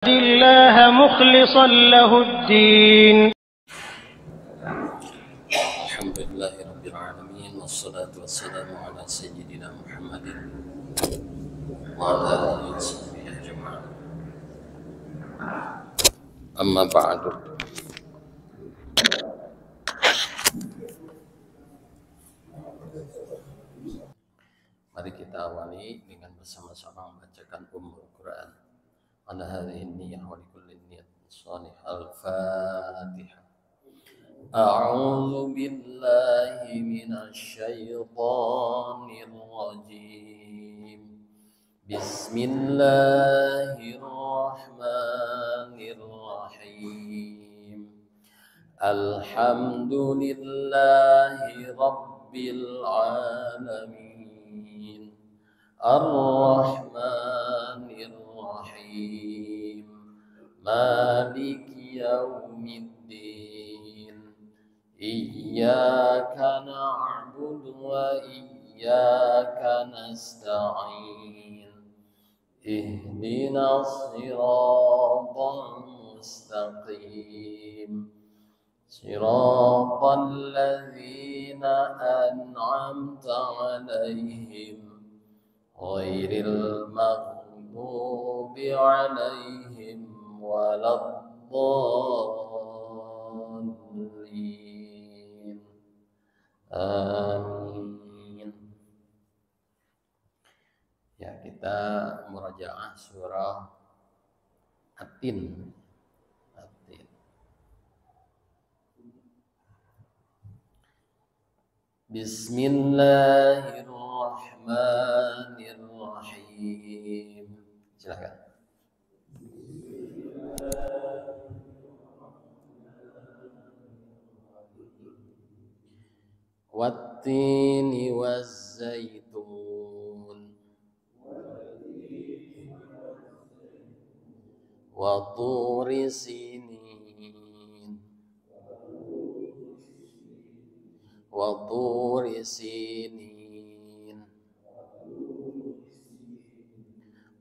الله مخلصا له الدين. الحمد لله رب العالمين والصلاة والسلام على سيدنا محمد وعلى آله وصحبه أجمعين. أما بعد. Mari kita awali dengan bersama-sama membacakan Ummul Quran. Ala hadhihi niyyah wa likulli niyyah shalih. Al-Fatihah. A'udzu billahi minasy syaithanir rajim. Bismillahirrahmanirrahim. Alhamdulillahi rabbil alamin. Ar-Rahmanir Rahim. Maliki yaumiddin. Iyyaka na'budu wa iyyaka nasta'in. Ihdinas siratal mustaqim. Siratal ladzina an'amta 'alaihim ghairil maghdubi 'alaihim waladdallin. Amin. Ya, kita murajaah surah At-Tin. Bismillahirrahmanirrahim. Silakan. Wattini wazzaitun wa turi sinin wa turi sinin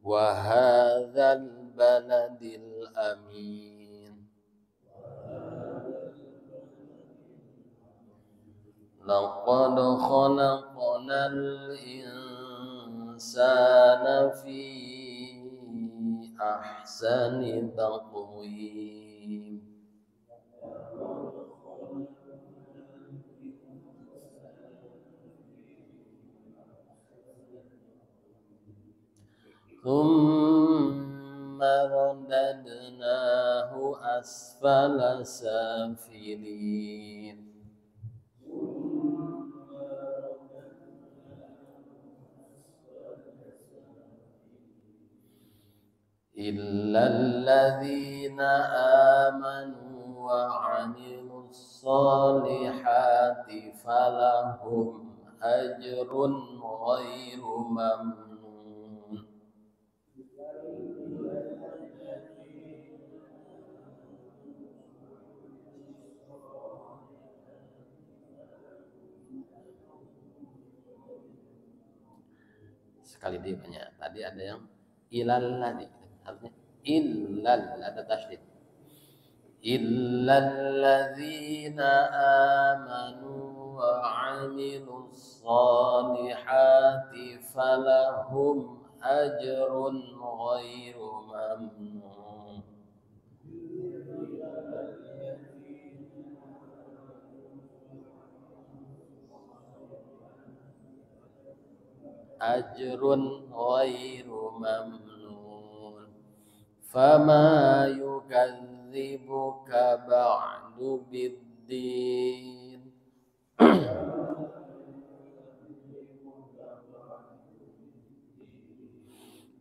wa hadzal baladil amin. Laqad khalaqnal insana fi ahsani taqwim. Thumma radadnahu asfala safilin. Illal ladzina amanu wa 'amilus solihati falahum ajrun ghairu mamnun. Sekali dia banyak. Tadi ada yang ilal ladzi, artinya illal, ada tasydid. Illal ladzina amanu wa 'amilus solihati falahum ajrun ghairu mamnun. Ajrun ghairu mamnun. Fama yukadzibuka ba'du biddin.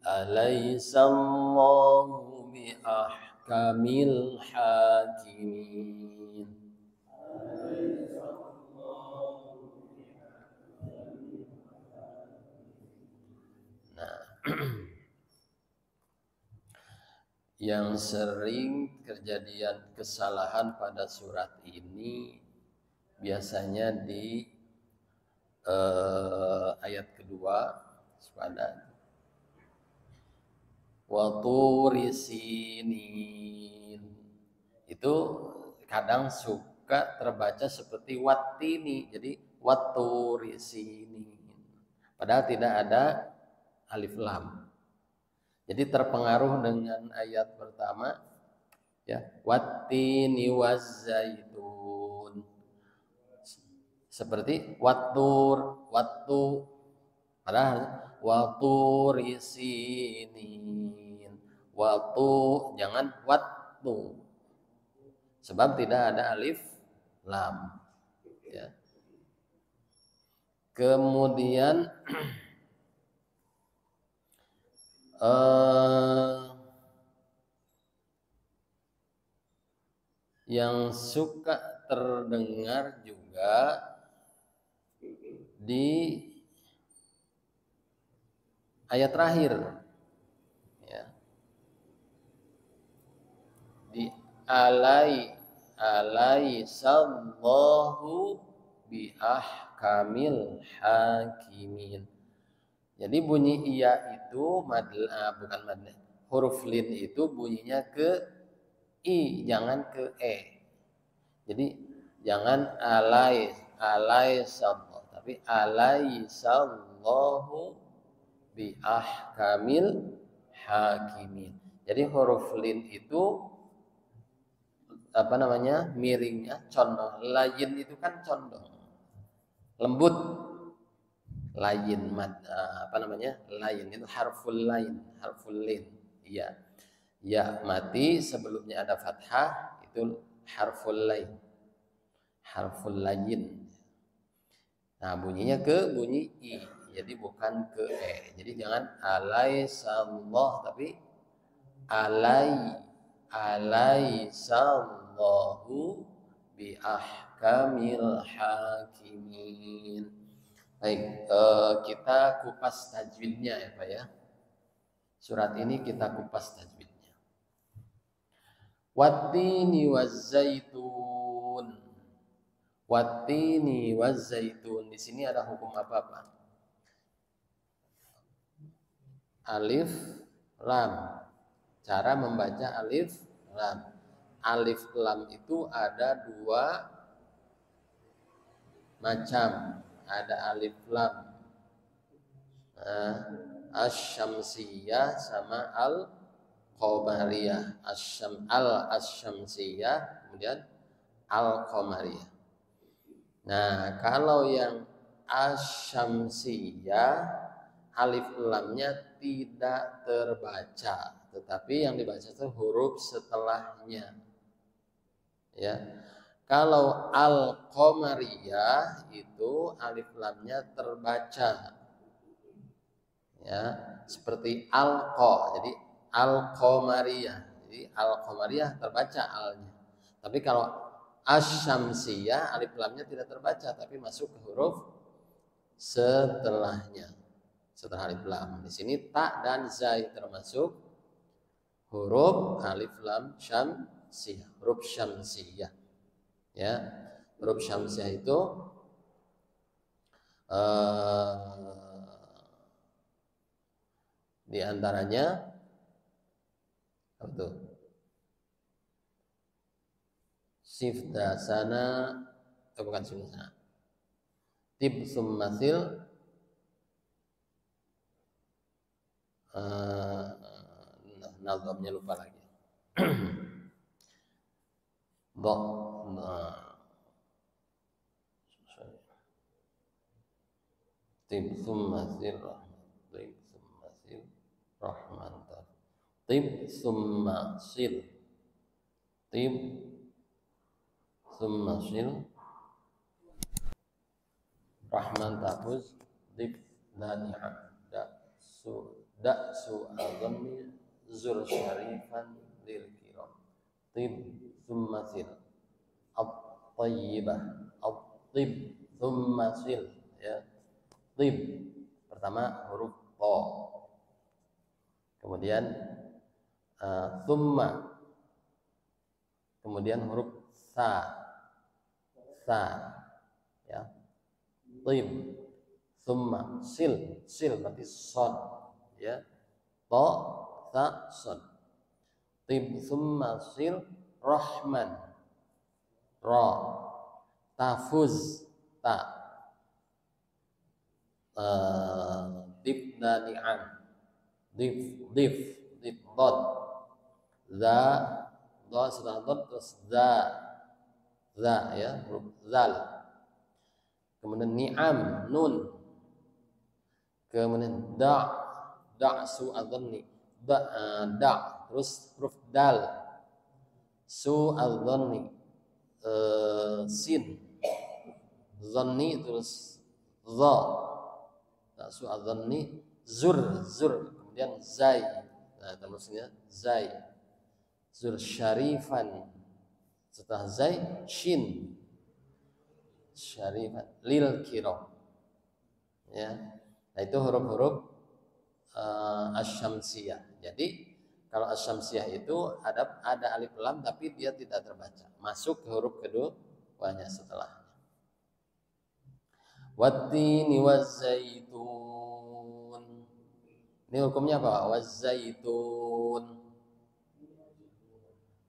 Alaysa Allahu bi ahkamil hakimin. Yang sering kejadian kesalahan pada surat ini biasanya di ayat kedua pada wa turi sinin. Itu kadang suka terbaca seperti wattini, jadi waturi sinin, padahal tidak ada alif lam. Jadi terpengaruh dengan ayat pertama, ya, wattini wazzaitun, seperti wattur, wattu, padahal waturi sinin, wattu, jangan wattu, sebab tidak ada alif lam, ya. Kemudian yang suka terdengar juga di ayat terakhir, ya, di alaisallahu bi ahkamil hakimin. Jadi bunyi iya itu bukan mad, huruf lin itu bunyinya ke i, jangan ke e. Jadi jangan alaisallahu, tapi alaisallahu bi ahkamil hakimin. Jadi huruf lin itu miringnya condong. Layin itu kan condong, lembut. Layin layin itu harful lain, harful lin. Iya. Ya mati sebelumnya ada fathah itu harful lain. Harful layin. Nah, bunyinya ke bunyi i. Jadi bukan ke e. Jadi jangan alaisallah, tapi alaisallahu bi ahkamil hakimin. Baik, kita kupas tajwidnya ya Pak ya. Surat ini kita kupas tajwidnya. Wattini wazzaitun. Wattini wazzaitun. Di sini ada hukum apa Pak? Alif lam. Cara membaca alif lam. Alif lam itu ada dua macam. Ada alif lam asy-syamsiyah sama al-qamariyah. Asy-syamsiyah kemudian al-qamariyah. Nah, kalau yang asy-syamsiyah alif lamnya tidak terbaca, tetapi yang dibaca itu huruf setelahnya. Ya. Kalau al-qamariyah itu alif lamnya terbaca, ya, seperti al-qa. Jadi al-qamariyah. Jadi al-qamariyah terbaca alnya. Tapi kalau asy-syamsiyah alif lamnya tidak terbaca, tapi masuk ke huruf setelahnya. Setelah alif lam. Di sini ta dan zai termasuk huruf alif lam syamsiyah, huruf syamsiyah. Ya, huruf syamsiyah itu di antaranya apa tuh? Sifdasana, bukan sifdasana. Tib summasil, nazamnya lupa lagi. Tib summasil rahman, tib summasil, tib summasil rahman tafuz tib dani'ah da'su azami zul syarifan lil kiram. Tib summasil at-tayyibah, at-tib summasil, ya. Tib pertama huruf to, kemudian thumma, kemudian huruf sa, ya. Tib thumma sil berarti son, ya. To ta sad. Tib thumma sil rahman ra. Tafuz ta. Dibna ni'an. Dif dod. Za setelah dod terus za ya, huruf zal. Kemudian ni'am nun. Kemudian da su adzanni da terus huruf dal su adzanni sin zanni terus za da su adzanni zur kemudian zai. Nah terusnya zai zur syarifan setelah zai shin syarifan lil kiro ya. Nah itu huruf-huruf asy-syamsiyah. Jadi kalau asy-syamsiyah itu ada alif lam tapi dia tidak terbaca, masuk ke huruf keduanya setelahnya. Wattini wazzaitun. Ini hukumnya apa? Wazzaitun.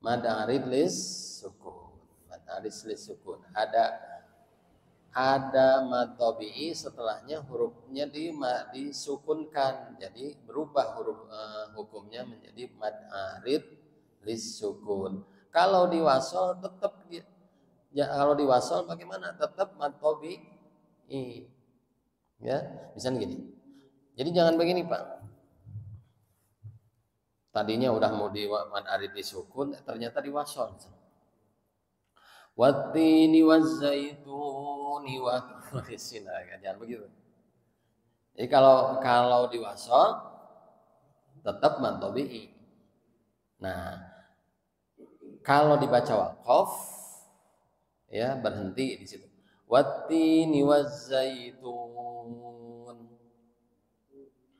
Mad arid lis sukun. Mad arid lis sukun. Ada mad tabi'i setelahnya hurufnya disukunkan, jadi berubah hukumnya menjadi mad arid lis sukun. Kalau di wasol tetap ya, kalau di wasol bagaimana? Tetap mad tabi'i. Ya, misalnya gini. Jadi jangan begini, Pak. Tadinya udah mau di mad arid lis sukun, ternyata di wasol. Wattini wazzaituni wa turisin. Jangan begitu. Jadi kalau di wasol tetap mad tabi'i. Nah, kalau dibaca waqaf ya berhenti di situ. Wattini wazzaitun.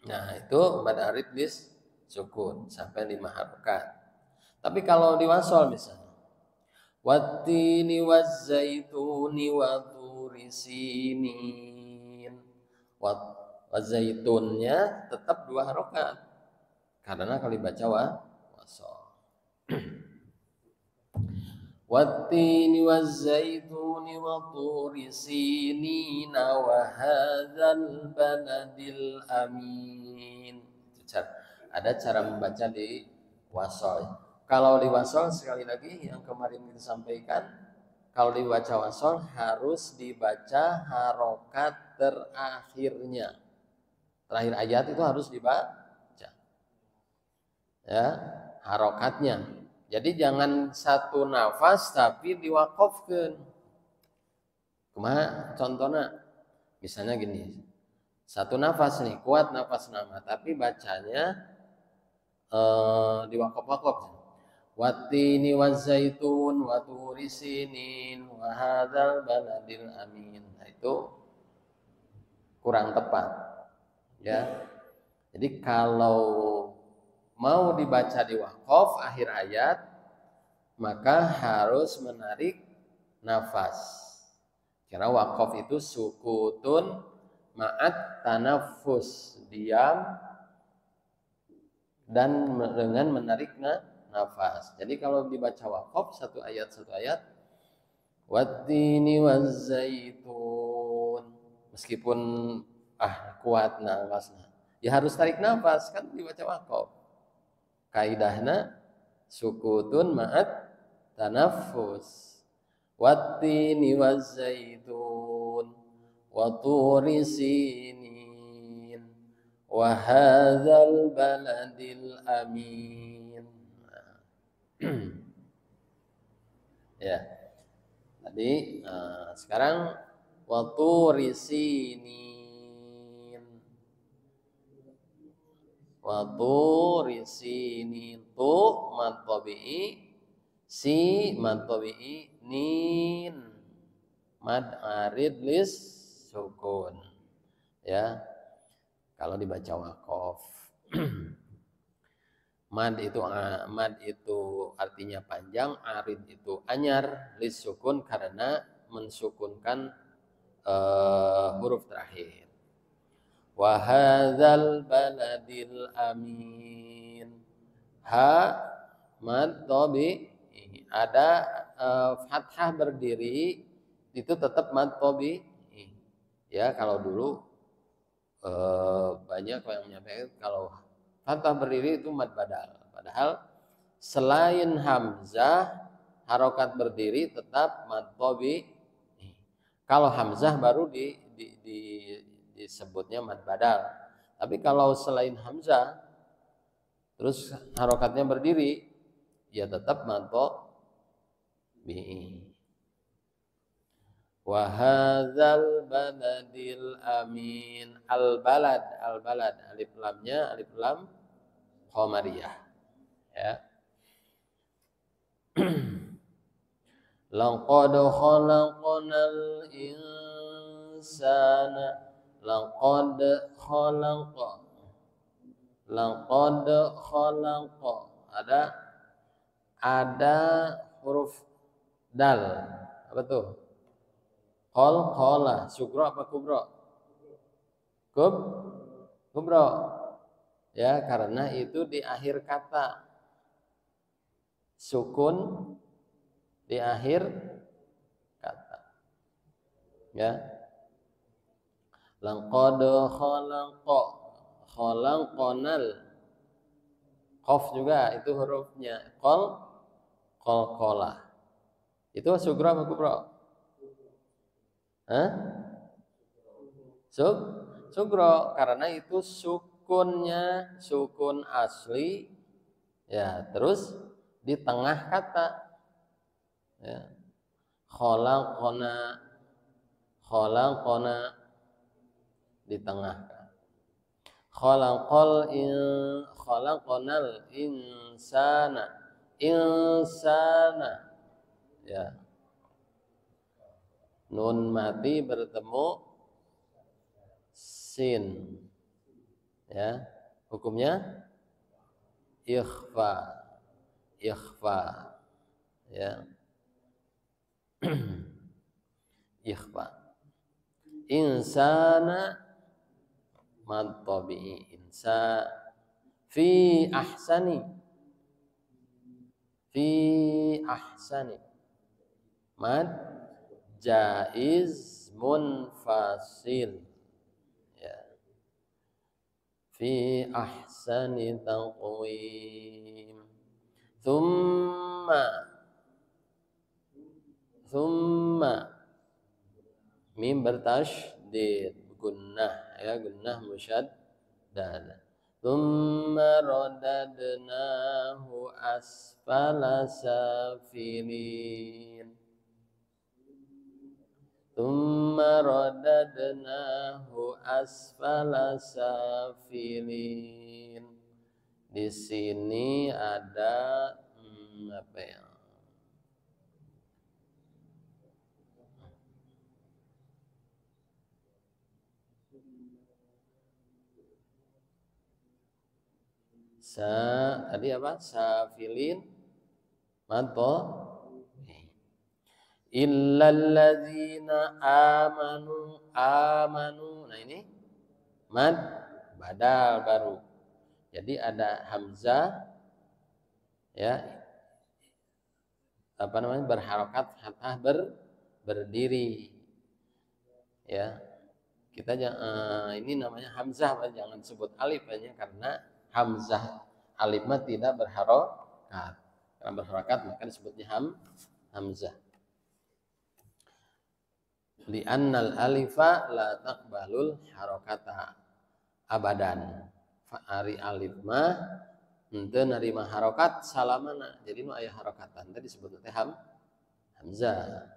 Nah, itu mad arid lis sukun sampai 5 harokat. Tapi kalau di wasol misalnya wattini wazzaituni wa turi sinin. Wazaitunnya tetap 2 harokat karena kalau dibaca wasol. Wattini wazzaituni wa turi sinin wa hadzal baladil amin. Ada cara membaca di wasol. Kalau di wasol sekali lagi yang kemarin kita sampaikan, kalau dibaca wasol harus dibaca harokat terakhirnya. Terakhir ayat itu harus dibaca. Ya, harokatnya. Jadi jangan satu nafas tapi diwakofkan. Kumaha contohnya? Misalnya gini. Satu nafas nih, kuat nafas nama, tapi bacanya diwakop-wakop. Wattini wazzaitun wa turi sinin wa hadzal baladil amin. Nah, itu kurang tepat. Ya. Jadi kalau mau dibaca di waqaf akhir ayat maka harus menarik nafas. Karena waqaf itu sukutun ma'at tanaffus, diam dan dengan menarik nafas. Jadi kalau dibaca waqaf satu ayat wattini wazzaitun, meskipun kuat nafasnya ya harus tarik nafas, kan dibaca waqaf. Kaidahna sukutun ma'at tanaffus. Wattini wazzaitun wa turi sinin wa hadzal baladil amin. Ya. Tadi sekarang wa turi sinin. Wa turi sinin tu mad tabi'i, si mad tabi'i, nin mad arid lis sukun. Ya. Kalau dibaca waqaf. Mad itu artinya panjang, arid itu anyar, lis sukun karena mensukunkan huruf terakhir. Wa hadzal baladil amin. ha mad tabi'i. Ada fathah berdiri itu tetap mad tabi'i. Ya, kalau dulu banyak yang menyampaikan kalau fathah berdiri itu mad badal. Padahal selain hamzah harokat berdiri tetap mad tabi'i. Kalau hamzah baru disebutnya mad badal. Tapi kalau selain hamzah terus harokatnya berdiri, ya tetap mad tabi'i. Wa hadzal baladil amin. Al balad alif lamnya alif lam qamariyah. Ya. Laqad khalaqnal insana laqad khalaqa ada huruf dal. Apa tuh? Qala, sugro apa kubro? Kubro. Ya, karena itu di akhir kata. Sukun di akhir kata. Ya. Laqad khalaqnal. Qaf juga itu hurufnya. Qalqalah. Itu sugro apa kubro? Hah? Sugro, karena itu sukunnya sukun asli, ya, terus di tengah kata, ya. Khalaqona di tengah. Khalaqonal insana, ya. Nun mati bertemu sin, ya, hukumnya ikhfa, ya. Ikhfa. Insana mad tabi'i. Fi ahsani mad jaiz munfasil, ya. Fi ahsani taqwim. Thumma mim bertasydid, gunnah, ya, gunnah musyaddadah. Thumma radadnahu asfala safilin. Thumma radadnahu asfala safilin. Di sini ada apa ya? Tadi apa? Safilin manto illalladzina amanu. Nah ini mad badal baru. Jadi ada hamzah, ya, apa namanya, berharokat fathah berdiri, ya. Kita ini namanya hamzah, jangan sebut alif aja, karena hamzah alif mah tidak berharokat. Karena berharokat maka disebutnya hamzah. Li'annal alifa la taqbalul harokata abadan. Fa'ari alif mah henteu narima harokat salamana. Jadi nu aya harokatan tadi disebut teh hamzah.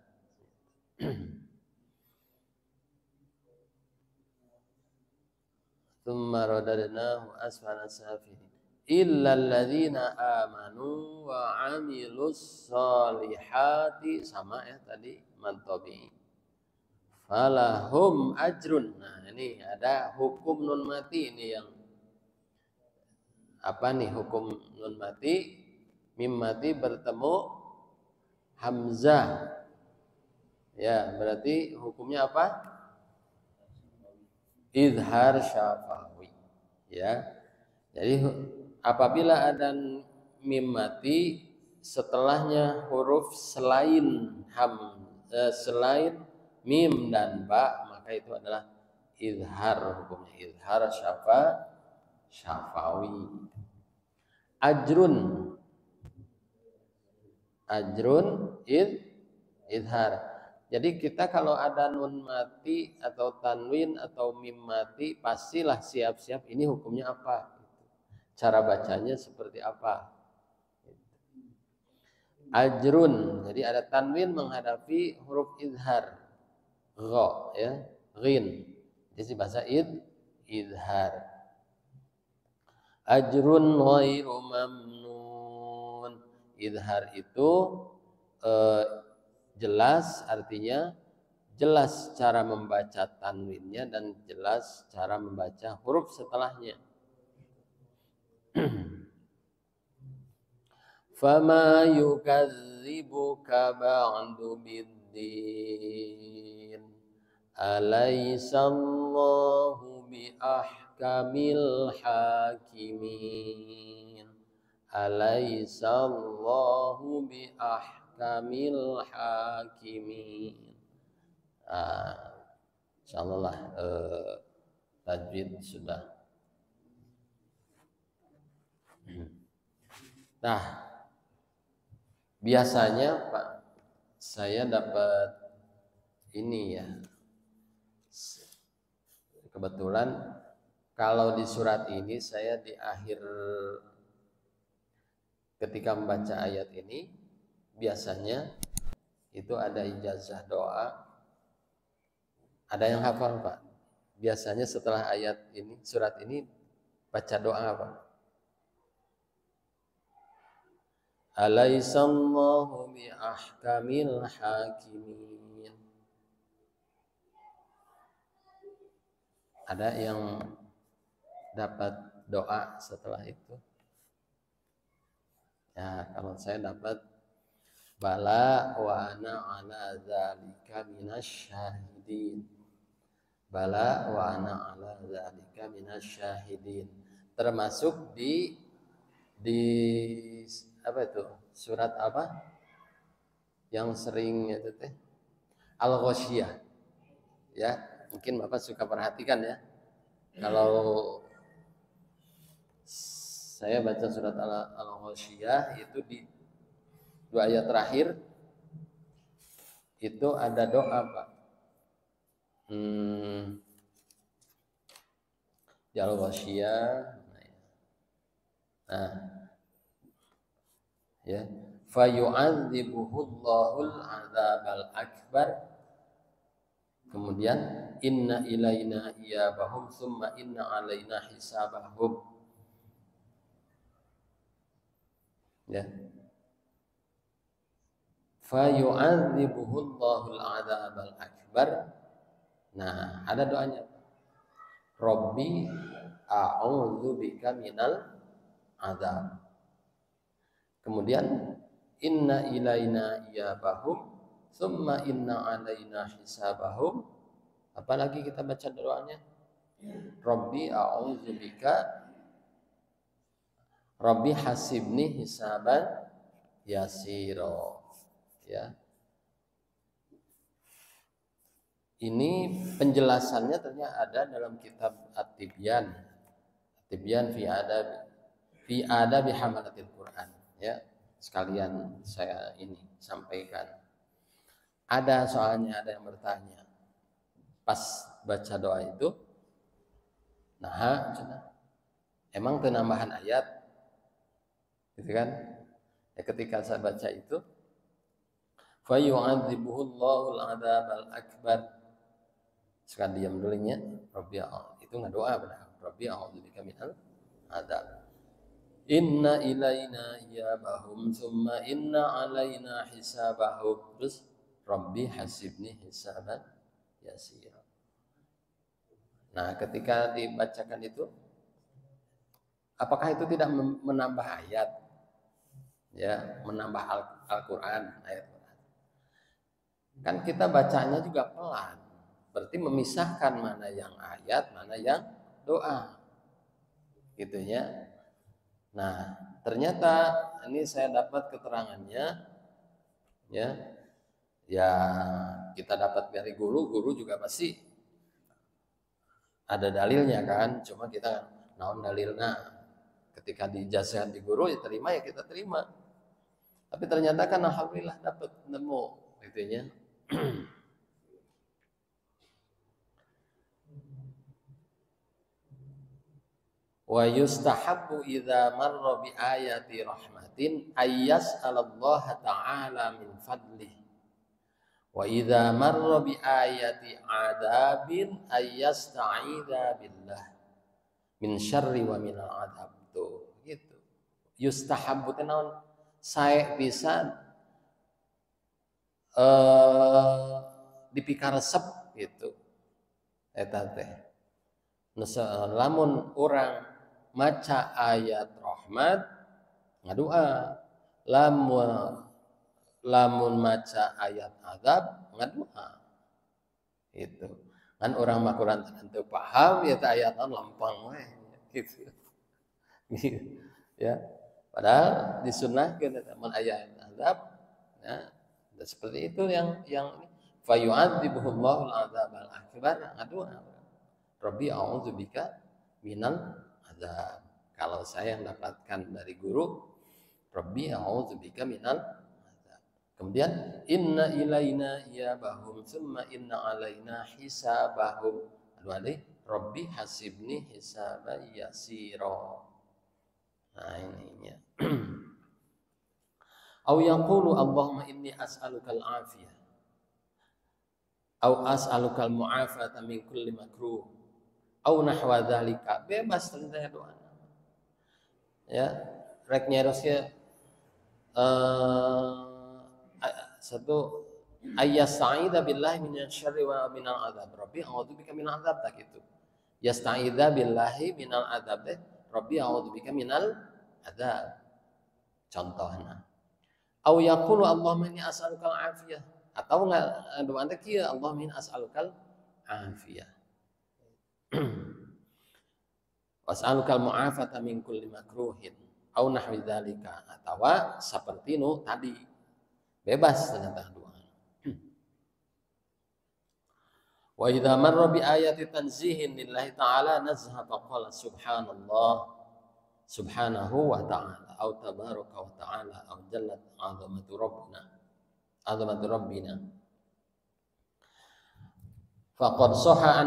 Tsumma radadnahu asfala safilin illal ladzina amanu wa 'amilus sholihati, sama ya tadi mantobi. Falahum ajrun. Nah, ini ada hukum nun mati, ini yang apa nih hukum nun mati? Mim mati bertemu hamzah. Ya, berarti hukumnya apa? Izhar syafawi, ya. Jadi apabila ada mim mati setelahnya huruf selain selain mim dan ba, maka itu adalah izhar, hukumnya izhar syafawi. Ajrun izhar. Jadi kita kalau ada nun mati atau tanwin atau mim mati, pastilah siap-siap ini hukumnya apa, cara bacanya seperti apa. Ajrun, jadi ada tanwin menghadapi huruf izhar, gha, ya, ghin. Jadi bahasa izhar. Ajrun ghairu mamnun. Izhar itu jelas, artinya jelas cara membaca tanwinnya dan jelas cara membaca huruf setelahnya. Fama yukadzibuka ba'du biddin alaysallahu biahkamil hakimin alaysallahu biahkamil hakimin. Insyaallah tajwid sudah. Nah, biasanya Pak, saya dapat ini ya. Kebetulan kalau di surat ini saya di akhir ketika membaca ayat ini biasanya itu ada ijazah doa. Ada yang hafal Pak? Biasanya setelah ayat ini, surat ini baca doa apa? Alaysallahu bi ahkamil hakimin. Ada yang dapat doa setelah itu? Ya, kalau saya dapat bala wa ana ala dzalika minasyahidin. Bala wa ana ala dzalika minasyahidin. Termasuk di apa itu? Surat apa? Yang sering itu teh Al-Ghasyiyah. Ya, mungkin Bapak suka perhatikan ya. Kalau saya baca surat Al-Ghasyiyah itu di 2 ayat terakhir itu ada doa Pak. Di Al-Ghasyiyah. Nah, ya, fa yu'adzibuhullahul adzabal akbar. Kemudian inna ilaina iyabahum summa inna alaina hisabahum. Ya. Fa yu'adzibuhullahul adzabal akbar. Nah, ada doanya. Rabbi a'udzubika minal adzab. Kemudian inna ilaina iyabahum summa inna alaina hisabahum. Apalagi kita baca doanya? Rabbi a'udzubika, Rabbi hasibni hisaban yasiro. Ya. Ini penjelasannya ternyata ada dalam kitab At-Tibyan. At-Tibyan fi adabi hamalatil Quran. Ya, sekalian saya ini sampaikan. Ada soalnya ada yang bertanya pas baca doa itu, nah, emang penambahan ayat, gitu kan? Ya, ketika saya baca itu, fa yu'adzibuhullahul adzabal akbar. Sekarang diam dulunya, Rabbi itu nggak doa benar. Rabbi a'udzubika minal adzab. Inna ilaina iyabahum summa inna alaina hisabahum. Terus Rabbi hasibni hisaban yasira. Nah, ketika dibacakan itu, apakah itu tidak menambah ayat? Ya, menambah Al-Quran, ayat Quran. Kan kita bacanya juga pelan. Berarti memisahkan mana yang ayat, mana yang doa. Gitu ya. Nah, ternyata ini saya dapat keterangannya, ya, ya kita dapat dari guru juga pasti ada dalilnya kan. Cuma kita naon dalilnya, ketika dijazahkan di guru ya terima, ya kita terima. Tapi ternyata kan alhamdulillah dapat nemu gitu ya. Wa yustahabbu idza marra bi ayati rahmatin ayyas'alallaha ta'ala min fadlih. Wa idza marra bi ayati adabin ayyasta'idza billah min syarri wa min al-adab. Tuh, gitu. Yustahabbu teh naon? Sae pisan dipikaresep gitu. Eta teh. Lamun urang maca ayat rahmat ngadua, lamun maca ayat azab ngadua. Itu kan orang makuran tentu paham ya ayat lampang we gitu. Ya, padahal disunnahkeun mun ayat azab, ya seperti itu yang fayu'adzibuhullahu al-'adzabal akbar ngadua. Rabbi a'udzubika minal azab. Kalau saya yang dapatkan dari guru, Rabbi a'udzubika minal azab. Kemudian inna ilaina iyabahum thumma inna alaina hisabahum. Rabbi hasibni hisaban yasira. Nah ininya. Au yaqulu Allahumma inni as'alukal afiyah. Au as'alukal mu'afata min kulli makruh. Au nahwa dzalika, bebas tentang doa. Ya, rek nyerosnya satu ayyasta'idza billahi minasyarri wa minal adzab. Rabbi a'udzubika minal adzab, tak gitu. Yasta'idza billahi minal adzab deh. Rabbi a'udzubika minal adzab. Contohna. Au yaqulu Allahumma inni as'alukal afiyah. Atau enggak doa teh kieu, Allahumma inni as'alukal afiyah. Was'alukal mu'afata min kulli makruhin au nahwi dzalika, atawa saperti nu tadi bebas ternyata doa. Wa idza marra bi ayati tanzihin lillahi ta'ala nazha faqala subhanallah subhanahu wa ta'ala au tabaraka wa ta'ala au jallat 'azamatu rabbina. Faqad sahha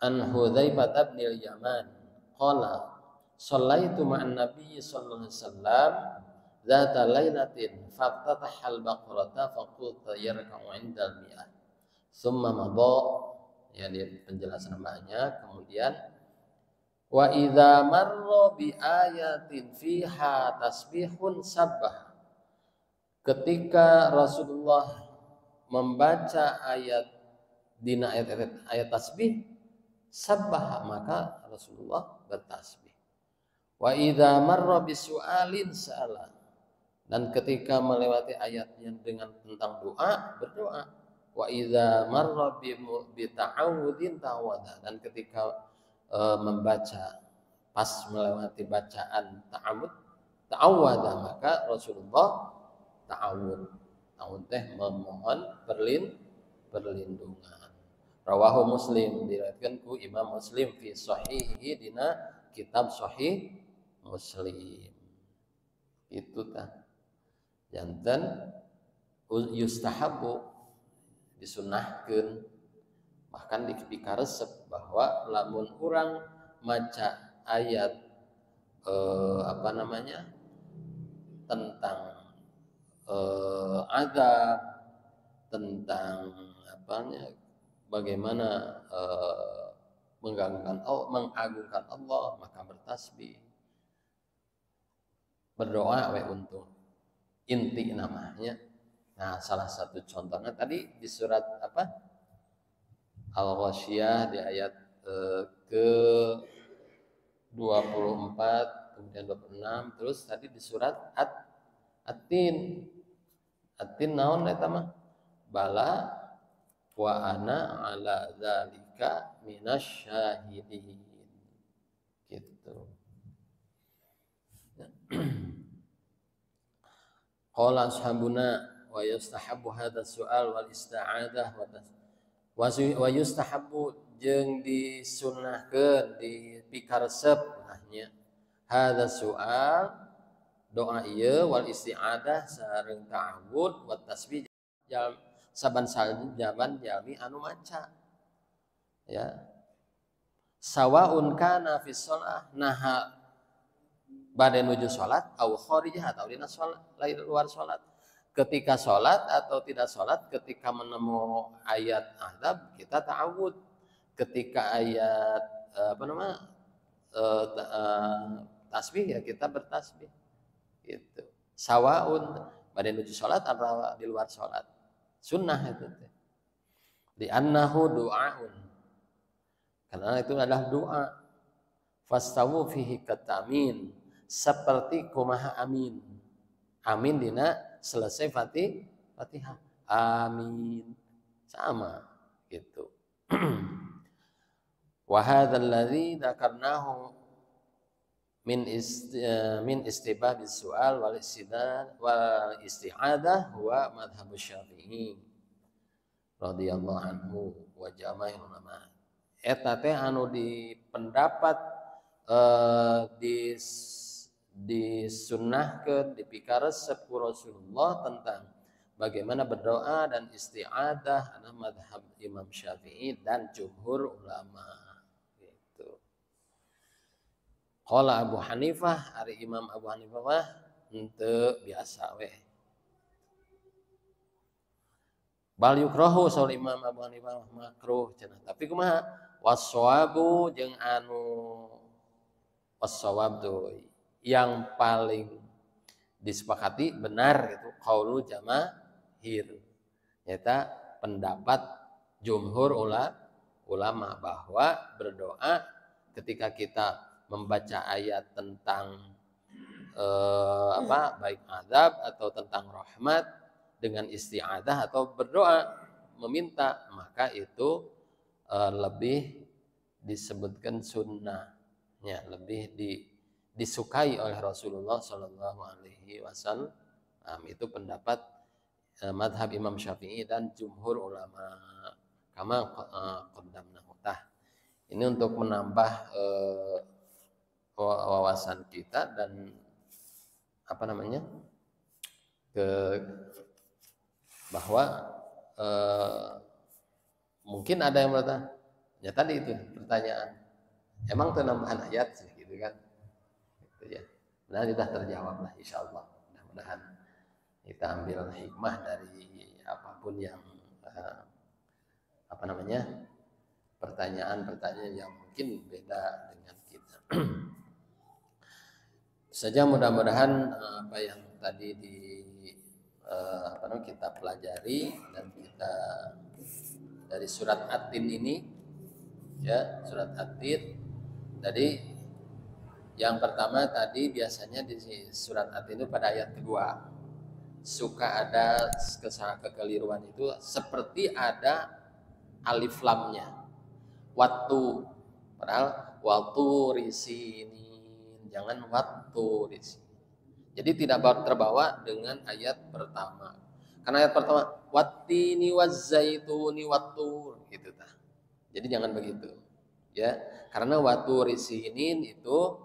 an Hudzaifah bin al-Yaman qala shallaitu ma'an nabiy sallallahu alaihi wasallam dzata lailatin faftataha al-baqarata faqultu yarka'u 'indal mi'ah summa madha, ya di penjelasan banyak. Kemudian wa idza marra bi ayatin fiha tasbihun sabbah, ketika Rasulullah membaca ayat dina ayat tasbih sabbah, maka Rasulullah bertasbih. Wa idza marra bisu'alin sa'ala, dan ketika melewati ayat yang dengan tentang doa berdoa. Wa idza marra bi ta'awudzin ta'awadza, dan ketika membaca pas melewati bacaan ta'awadza, maka Rasulullah ta'awud teh memohon perlindungan. Rawahu Muslim, diriwayatkan ku Imam Muslim fi sahihihi dina kitab Sahih Muslim. Itu tah janten yustahabu disunnahkeun, bahkan dikaresep bahwa lamun urang maca ayat tentang azab, tentang bagaimana mengagungkan Allah, maka bertasbih, berdoa untuk inti namanya. Nah, salah satu contohnya tadi di surat Al-Ghasyiyah di ayat ke 24 kemudian 26, terus tadi di surat At-Tin naon eta mah? Bala wa ana ala dzalika minasyahidin. Gitu. Qala ashabuna wa yustahabbu hadha su'al wal ista'adah wa yustahabbu jeung disunnahkeun dipikaresep nya hadza su'al doa ieu wal isti'adah sareng ta'awud wa tasbih saban jaban jalmi anu maca ya sawaun kana fi shalah naha bade nuju salat au kharijah atau dina salat lain luar salat ketika salat atau tidak salat ketika menemu ayat azab kita ta'awud ketika ayat tasbih ya kita bertasbih gitu sawaun bade nuju salat atau di luar salat sunnah itu di annahu du'aun karena itu adalah doa fastawu fihi katamin seperti kumaha amin amin dina selesai Fatihah amin sama gitu wa hadzal ladzi dzakarnahu min istibabis su'al wal isti'adah huwa madhhab Syafi'i radhiyallahu anhu wa jamaahir ulama eta teh anu di pendapat disunnahkeun dipikaresep ku Rasulullah tentang bagaimana berdoa dan isti'adah adalah madhab Imam Syafi'i dan jumhur ulama gitu. Qala Abu Hanifah ari Imam Abu Hanifah mah henteu biasa we bal yukrahu saur Imam Abu Hanifah makruh cenah tapi kumaha wassawabu jeung anu wassawab tuh yang paling disepakati benar gitu qaulu jamaahir nyata pendapat jumhur ulama bahwa berdoa ketika kita membaca ayat tentang baik azab atau tentang rahmat dengan isti'adah atau berdoa meminta maka itu lebih disebutkan sunnahnya lebih disukai oleh Rasulullah Shallallahu Alaihi Wasallam itu pendapat madhab Imam Syafi'i dan jumhur ulama kama qaddamnahu tah ini untuk menambah wawasan kita dan bahwa mungkin ada yang bertanya ya tadi itu pertanyaan emang itu nambahan ayat sih gitu kan gitu ya nah sudah terjawab lah insyaallah mudah-mudahan kita ambil hikmah dari apapun yang pertanyaan-pertanyaan yang mungkin beda dengan kita saja mudah-mudahan apa yang tadi kita pelajari dan kita dari surat At-Tin ini ya surat At-Tin tadi yang pertama tadi biasanya di surat At-Tin itu pada ayat kedua suka ada kekeliruan itu seperti ada alif lamnya waktu padahal waktu risinin jangan waktu risinin jadi tidak terbawa dengan ayat pertama karena ayat pertama wattini wazzaituni wattur gitu tah. Jadi jangan begitu. Ya, karena wattur risinin itu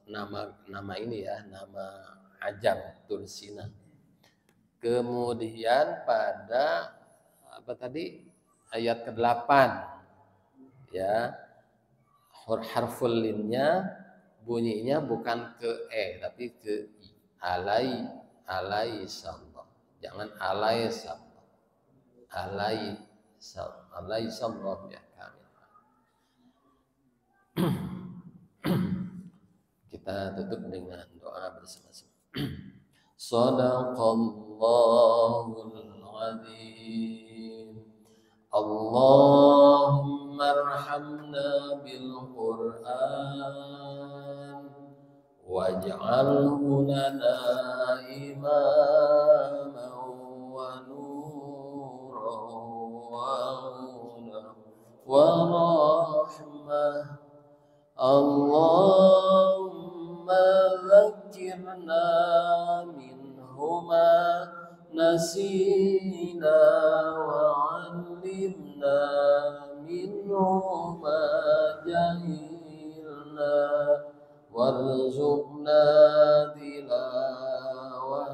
nama ini ya, nama ajam Tursina. Kemudian pada ayat ke-8 ya, harful linnya bunyinya bukan ke tapi ke i. Alaihissallam. Jangan alaihissallam. Alaihissallam ya kami. Kita tutup dengan doa bersama-sama. Shadaqallahul azim. Allahumma arhamna bil Qur'an waj'alhu lana imaman wa nuran wa rahmah. Allahumma ذكرنا منه ما نسينا وعلمنا منه ما جهلنا وارزقنا تلاوته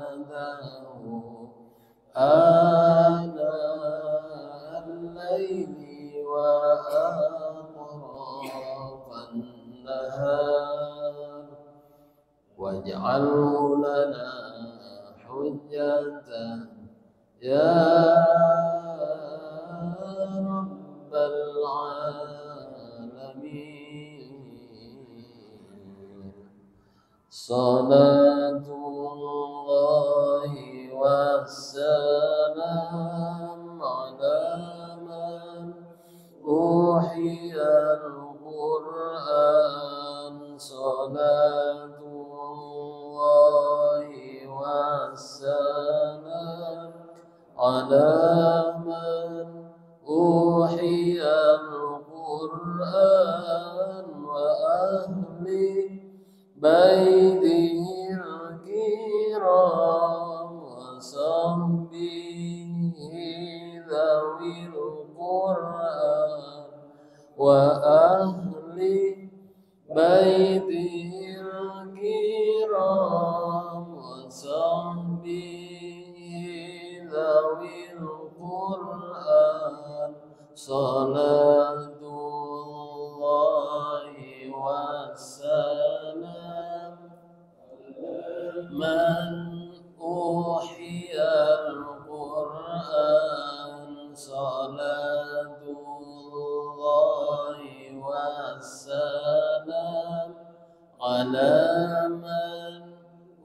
آناء الليل وأطراف النهار واجعله لنا حجة يا رب العالمين. صلاة الله والسلام على من أوحي القرآن. صلاة الله والسلام على من أوحي القرآن وأهل بيته الكرام وصحبه ذوي القرآن وأهل بيته الكرام وصحبه ذوي القرآن. صلاة الله والسلام من أوحي القرآن. صلاة الله والسلام على من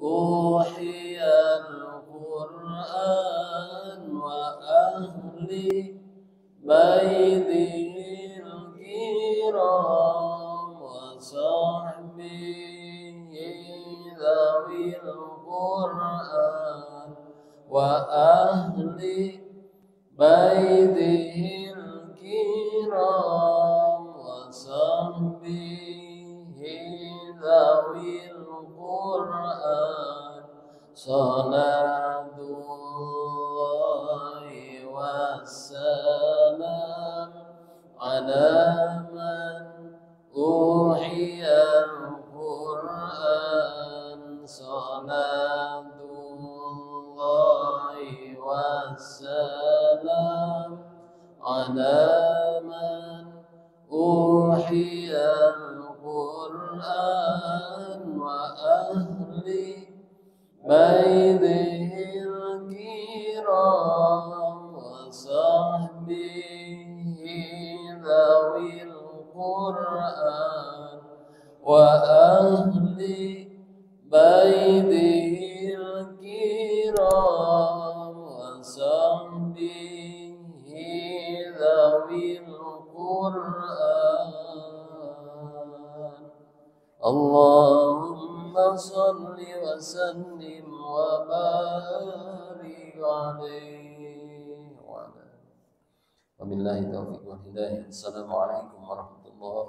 أوحي القرآن وأهل بيته الكرام وصحبه ذوي القرآن وأهل بيته الكرام وصحبه ذوي القرآن. صلاة الله والسلام على من أوحي القرآن. صلاة الله والسلام على من أوحي القرآن وأهل بيته الكرام وصحبه ذوي القرآن وأهل بيته الكرام وصحبه ذوي القرآن. اللهم صل وسلم وبارك عليه وعلى. وبالله التوفيق والهداية. السلام عليكم ورحمة الله.